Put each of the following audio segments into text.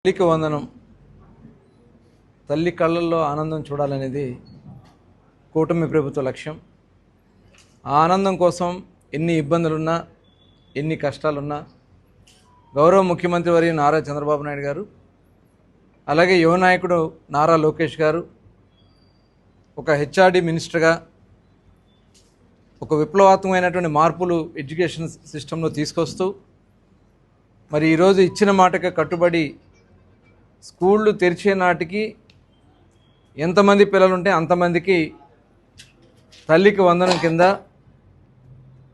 తల్లికి వందనం. తల్లి కళ్ళల్లో ఆనందం చూడాలనేది కూటమి ప్రభుత్వ లక్ష్యం. ఆ ఆనందం కోసం ఎన్ని ఇబ్బందులున్నా, ఎన్ని కష్టాలున్నా గౌరవ ముఖ్యమంత్రి వర్యులు నారా చంద్రబాబు నాయుడు గారు, అలాగే యువ నాయకుడు నారా లోకేష్ గారు ఒక హెచ్ఆర్డి మినిస్టర్గా ఒక విప్లవాత్మకమైనటువంటి మార్పులు ఎడ్యుకేషన్ సిస్టంలో తీసుకొస్తూ మరి ఈరోజు ఇచ్చిన మాటకి కట్టుబడి స్కూళ్ళు తెరిచే నాటికి ఎంతమంది పిల్లలు ఉంటే అంతమందికి తల్లికి వందనం కింద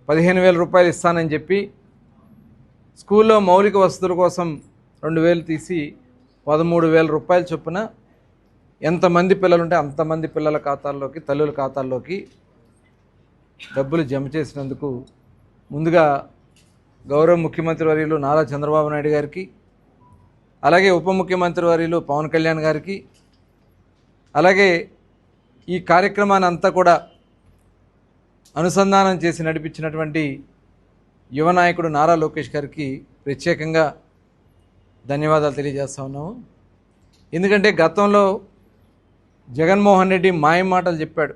15,000 రూపాయలు ఇస్తానని చెప్పి స్కూల్లో మౌలిక వసతుల కోసం 2,000 తీసి 13,000 రూపాయల చొప్పున ఎంతమంది పిల్లలు ఉంటే అంతమంది పిల్లల ఖాతాల్లోకి, తల్లుల ఖాతాల్లోకి డబ్బులు జమ చేసినందుకు ముందుగా గౌరవ ముఖ్యమంత్రి వర్యులు నారా చంద్రబాబు నాయుడు గారికి, అలాగే ఉప ముఖ్యమంత్రి వర్యులు పవన్ కళ్యాణ్ గారికి, అలాగే ఈ కార్యక్రమాన్ని అంతా కూడా అనుసంధానం చేసి నడిపించినటువంటి యువ నాయకుడు నారా లోకేష్ గారికి ప్రత్యేకంగా ధన్యవాదాలు తెలియజేస్తా ఉన్నాము. ఎందుకంటే గతంలో జగన్మోహన్ రెడ్డి మాయమాటలు చెప్పాడు.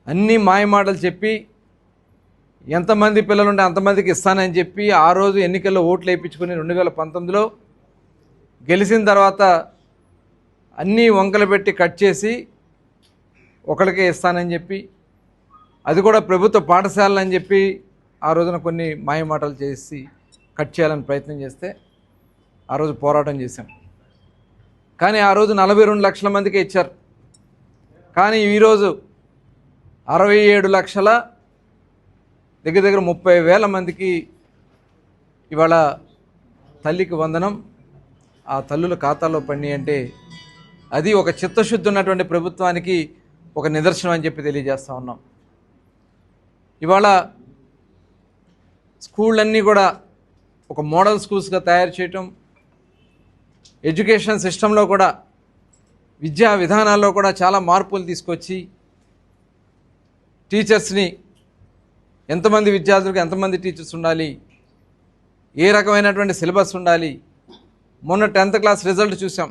అన్ని మాయమాటలు చెప్పి ఎంతమంది పిల్లలుంటే అంతమందికి ఇస్తానని చెప్పి ఆ రోజు ఎన్నికల్లో ఓట్లు వేయించుకుని 2019లో గెలిచిన తర్వాత అన్నీ వంకలు పెట్టి కట్ చేసి ఒకరికే ఇస్తానని చెప్పి, అది కూడా ప్రభుత్వ పాఠశాలని చెప్పి ఆ రోజున కొన్ని మాయమాటలు చేసి కట్ చేయాలని ప్రయత్నం చేస్తే ఆ రోజు పోరాటం చేశాం. కానీ ఆ రోజు 42 లక్షల మందికి ఇచ్చారు. కానీ ఈరోజు 67 లక్షల దగ్గర 30,000 మందికి ఇవాళ తల్లికి వందనం ఆ తల్లుల ఖాతాలో పడి అంటే అది ఒక చిత్తశుద్ధి ఉన్నటువంటి ప్రభుత్వానికి ఒక నిదర్శనం అని చెప్పి తెలియజేస్తూ ఉన్నాం. ఇవాళ స్కూళ్ళన్నీ కూడా ఒక మోడల్ స్కూల్స్గా తయారు చేయటం, ఎడ్యుకేషన్ సిస్టంలో కూడా విద్యా విధానాల్లో కూడా చాలా మార్పులు తీసుకొచ్చి టీచర్స్ని ఎంతమంది విద్యార్థులకు ఎంతమంది టీచర్స్ ఉండాలి, ఏ రకమైనటువంటి సిలబస్ ఉండాలి. మొన్న 10th క్లాస్ రిజల్ట్ చూసాం.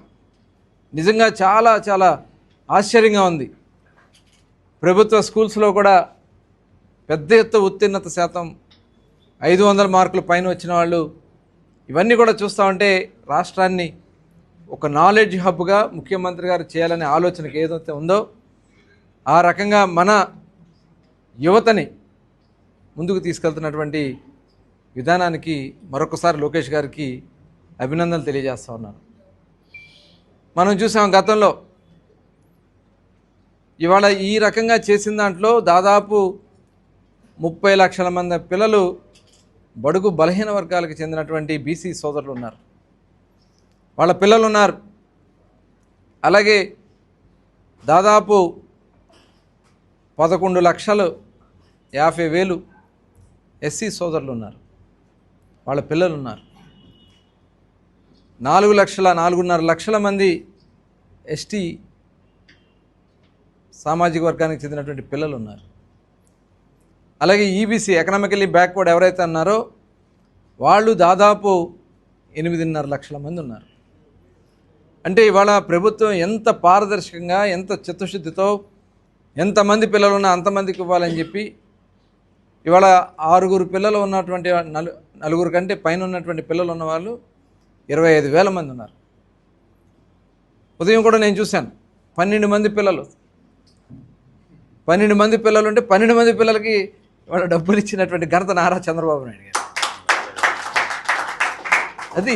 నిజంగా చాలా చాలా ఆశ్చర్యంగా ఉంది. ప్రభుత్వ స్కూల్స్లో కూడా పెద్ద ఎత్తు ఉత్తీర్ణత శాతం 500 మార్కులు పైన వచ్చిన వాళ్ళు, ఇవన్నీ కూడా చూస్తూ ఉంటే రాష్ట్రాన్ని ఒక నాలెడ్జ్ హబ్గా ముఖ్యమంత్రి గారు చేయాలనే ఆలోచనకి ఏదైతే ఉందో ఆ రకంగా మన యువతని ముందుకు తీసుకెళ్తున్నటువంటి విధానానికి మరొకసారి లోకేష్ గారికి అభినందనలు తెలియజేస్తూ ఉన్నాను. మనం చూసాం గతంలో, ఇవాళ ఈ రకంగా చేసిన దాంట్లో దాదాపు 30 లక్షల మంది పిల్లలు బడుగు బలహీన వర్గాలకు చెందినటువంటి బీసీ సోదరులు ఉన్నారు, వాళ్ళ పిల్లలు ఉన్నారు. అలాగే దాదాపు 11,50,000 ఎస్సీ సోదరులు ఉన్నారు, వాళ్ళ పిల్లలు ఉన్నారు. 4,5 లక్షల మంది ఎస్టీ సామాజిక వర్గానికి చెందినటువంటి పిల్లలు ఉన్నారు. అలాగే ఈబీసీ ఎకనామికల్లీ బ్యాక్వర్డ్ ఎవరైతే ఉన్నారో వాళ్ళు దాదాపు 8.5 లక్షల మంది ఉన్నారు. అంటే ఇవాళ ప్రభుత్వం ఎంత పారదర్శకంగా, ఎంత చిత్తశుద్ధితో ఎంతమంది పిల్లలు ఉన్నా అంతమందికి ఇవ్వాలని చెప్పి ఇవాళ 6 పిల్లలు ఉన్నటువంటి 4 కంటే పైన ఉన్నటువంటి పిల్లలు ఉన్నవాళ్ళు 25,000 మంది ఉన్నారు. ఉదయం కూడా నేను చూశాను 12 మంది పిల్లలు, 12 మంది పిల్లలు ఉంటే 12 మంది పిల్లలకి ఇవాళ డబ్బులు ఇచ్చినటువంటి ఘనత నారా చంద్రబాబు నాయుడు గారు. అది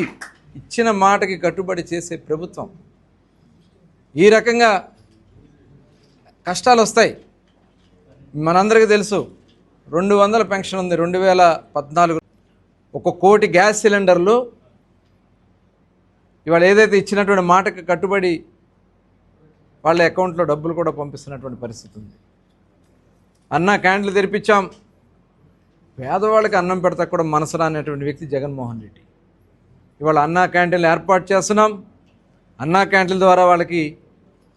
ఇచ్చిన మాటకి కట్టుబడి చేసే ప్రభుత్వం. ఈ రకంగా కష్టాలు వస్తాయి, మనందరికీ తెలుసు. 200 పెన్షన్ ఉంది 2014. 1 కోటి గ్యాస్ సిలిండర్లు ఇవాళ ఏదైతే ఇచ్చినటువంటి మాటకి కట్టుబడి వాళ్ళ అకౌంట్లో డబ్బులు కూడా పంపిస్తున్నటువంటి పరిస్థితి ఉంది. అన్నా క్యాంటీన్లు తెరిపించాం, పేదవాళ్ళకి అన్నం పెడతా కూడా మనసు రానటువంటి వ్యక్తి జగన్మోహన్ రెడ్డి. ఇవాళ అన్నా క్యాంటీన్లు ఏర్పాటు చేస్తున్నాం. అన్నా క్యాంటీన్ల ద్వారా వాళ్ళకి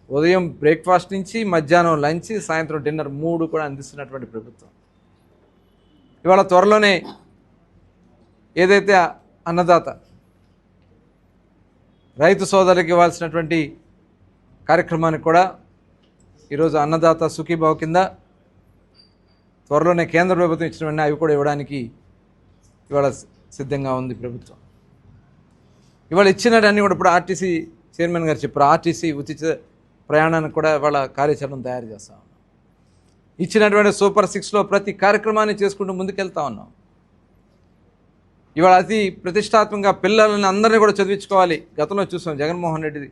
ఉదయం బ్రేక్ఫాస్ట్ నుంచి మధ్యాహ్నం లంచ్, సాయంత్రం డిన్నర్ 3 కూడా అందిస్తున్నటువంటి ప్రభుత్వం. ఇవాళ త్వరలోనే ఏదైతే అన్నదాత రైతు సోదరులకు ఇవ్వాల్సినటువంటి కార్యక్రమానికి కూడా ఈరోజు అన్నదాత సుఖీభావ కింద త్వరలోనే కేంద్ర ప్రభుత్వం ఇచ్చినవన్నీ అవి కూడా ఇవ్వడానికి ఇవాళ సిద్ధంగా ఉంది ప్రభుత్వం. ఇవాళ ఇచ్చినవన్నీ కూడా ఇప్పుడు ఆర్టీసీ చైర్మన్ గారు చెప్పారు, ఆర్టీసీ ఉచిత ప్రయాణానికి కూడా ఇవాళ కార్యాచరణ తయారు చేస్తా ఉన్నాం. ఇచ్చినటువంటి సూపర్ 6లో ప్రతి కార్యక్రమాన్ని చేసుకుంటూ ముందుకెళ్తా ఉన్నాం. ఇవాళ అతి ప్రతిష్టాత్మకంగా పిల్లలని అందరినీ కూడా చదివించుకోవాలి. గతంలో చూసాం జగన్మోహన్ రెడ్డి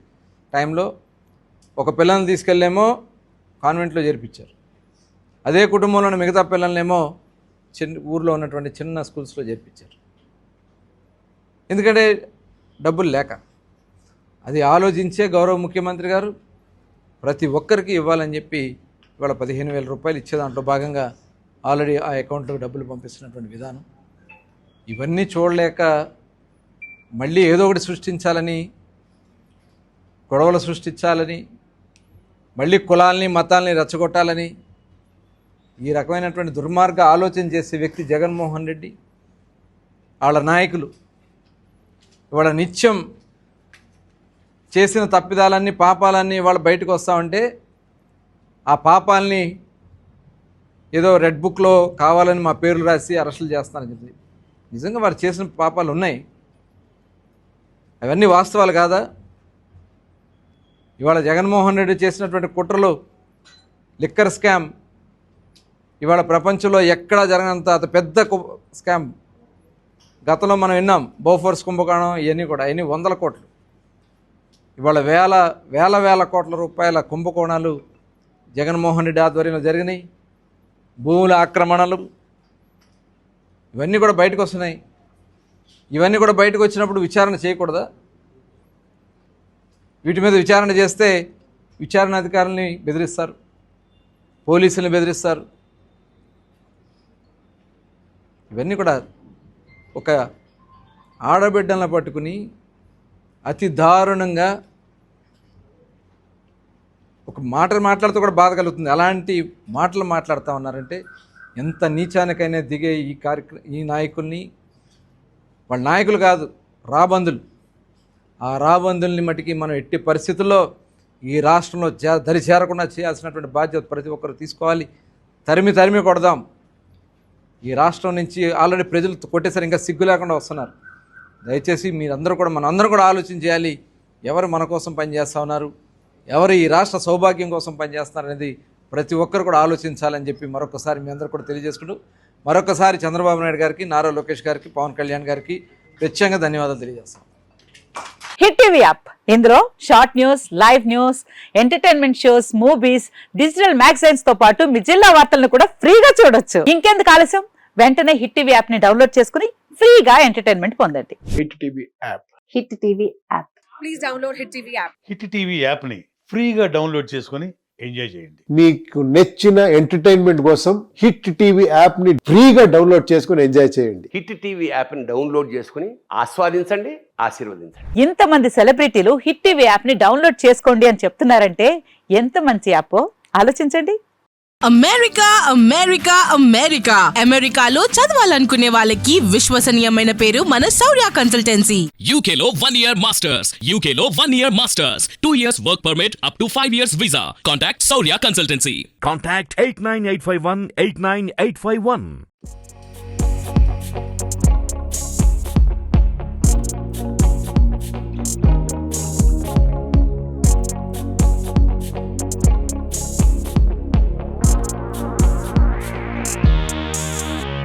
టైంలో ఒక పిల్లల్ని తీసుకెళ్ళేమో కాన్వెంట్లో చేర్పించారు, అదే కుటుంబంలోని మిగతా పిల్లలనేమో ఊర్లో ఉన్నటువంటి చిన్న స్కూల్స్లో చేర్పించారు. ఎందుకంటే డబ్బులు లేక. అది ఆలోచించే గౌరవ ముఖ్యమంత్రి గారు ప్రతి ఒక్కరికి ఇవ్వాలని చెప్పి ఇవాళ 15,000 రూపాయలు ఇచ్చే దాంట్లో భాగంగా ఆల్రెడీ ఆ అకౌంట్లోకి డబ్బులు పంపిస్తున్నటువంటి విధానం. ఇవన్నీ చూడలేక మళ్ళీ ఏదో ఒకటి సృష్టించాలని, గొడవలు సృష్టించాలని, మళ్ళీ కులాల్ని మతాల్ని రెచ్చగొట్టాలని ఈ రకమైనటువంటి దుర్మార్గ ఆలోచన చేసే వ్యక్తి జగన్మోహన్ రెడ్డి. వాళ్ళ నాయకులు ఇవాళ నిత్యం చేసిన తప్పిదాలన్నీ పాపాలన్నీ ఇవాళ బయటకు వస్తామంటే ఆ పాపాలని ఏదో రెడ్ బుక్లో కావాలని మా పేర్లు రాసి అరెస్టులు చేస్తానని చెప్పి, నిజంగా వారు చేసిన పాపాలు ఉన్నాయి, అవన్నీ వాస్తవాలు కాదా? ఇవాళ జగన్మోహన్ రెడ్డి చేసినటువంటి కుట్రలు, లిక్కర్ స్కామ్ ఇవాళ ప్రపంచంలో ఎక్కడా జరగనంత అతి పెద్ద స్కామ్. గతంలో మనం విన్నాం బోఫోర్స్ కుంభకోణం, ఇవన్నీ కూడా అవన్నీ 100 కోట్లు. ఇవాళ వేల కోట్ల రూపాయల కుంభకోణాలు జగన్మోహన్ రెడ్డి ఆధ్వర్యంలో జరిగినాయి. భూముల ఆక్రమణలు ఇవన్నీ కూడా బయటకు వస్తున్నాయి. ఇవన్నీ కూడా బయటకు వచ్చినప్పుడు విచారణ చేయకూడదా? వీటి మీద విచారణ చేస్తే విచారణ అధికారుల్ని బెదిరిస్తారు, పోలీసుల్ని బెదిరిస్తారు. ఇవన్నీ కూడా ఒక ఆడబిడ్డలను పట్టుకుని అతి దారుణంగా ఒక మాట్లాడుతూ కూడా బాధ కలుగుతుంది. అలాంటి మాటలు మాట్లాడుతూ ఉన్నారంటే ఎంత నీచానికైనా దిగే ఈ నాయకుల్ని, వాళ్ళ నాయకులు కాదు రాబందులు, ఆ రాబందుల్ని మటుకి మనం ఎట్టి పరిస్థితుల్లో ఈ రాష్ట్రంలో దరి చేరకుండా చేయాల్సినటువంటి బాధ్యత ప్రతి ఒక్కరు తీసుకోవాలి. తరిమి కొడదాం. ఈ రాష్ట్రం నుంచి ఆల్రెడీ ప్రజలు కొట్టేసరి ఇంకా సిగ్గు లేకుండా వస్తున్నారు. దయచేసి మీరందరూ కూడా మనందరం కూడా ఆలోచన చేయాలి. ఎవరు మన కోసం పనిచేస్తూ ఉన్నారు, ఎవరు ఈ రాష్ట్ర సౌభాగ్యం కోసం పనిచేస్తున్నారు అనేది ప్రతి ఒక్కరు కూడా ఆలోచించాలని చెప్పి మరొకసారి మీ అందరూ కూడా తెలియజేసుకుంటూ మరొకసారి చంద్రబాబు నాయుడు గారికి, నారా లోకేష్ గారికి, పవన్ కళ్యాణ్ గారికి ప్రత్యేకంగా ధన్యవాదాలు తెలియజేస్తాం. హిట్ టీవీ యాప్, ఇందులో short news, live news, entertainment shows, movies, digital magazines తో పాటు మీ జిల్లా వార్తలను కూడా ఫ్రీగా చూడొచ్చు. ఇంకెందుకు ఆలస్యం, వెంటనే హిట్ టీవీ యాప్ ని డౌన్లోడ్ చేసుకుని ఫ్రీగా ఎంటర్టైన్మెంట్ పొందండి. Hit TV app. Hit TV app. Please download hit TV app. Hit TV app ని ఫ్రీగా డౌన్లోడ్ చేసుకొని ఎంజాయ్ చేయండి. మీకు నచ్చిన ఎంటర్టైన్మెంట్ కోసం హిట్ టీవీ యాప్ ని ఫ్రీగా డౌన్లోడ్ చేసుకొని ఎంజాయ్ చేయండి. హిట్ టీవీ యాప్ ని డౌన్లోడ్ చేసుకుని ఆస్వాదించండి, ఆశీర్వదించండి. ఇంతమంది సెలబ్రిటీలు హిట్ టీవీ యాప్ ని డౌన్లోడ్ చేసుకోండి అని చెప్తున్నారంటే ఎంత మంచి యాప్ ఆలోచించండి. అమెరికాలో చదవాలనుకునే వాళ్ళకి విశ్వసనీయమైన పేరు మన శౌర్య కన్సల్టెన్సీ. UK లో 1 year masters, UK లో 1 year masters, 2 years work permit up to 5 years visa. Contact Saurya Consultancy. Contact 89851 89851.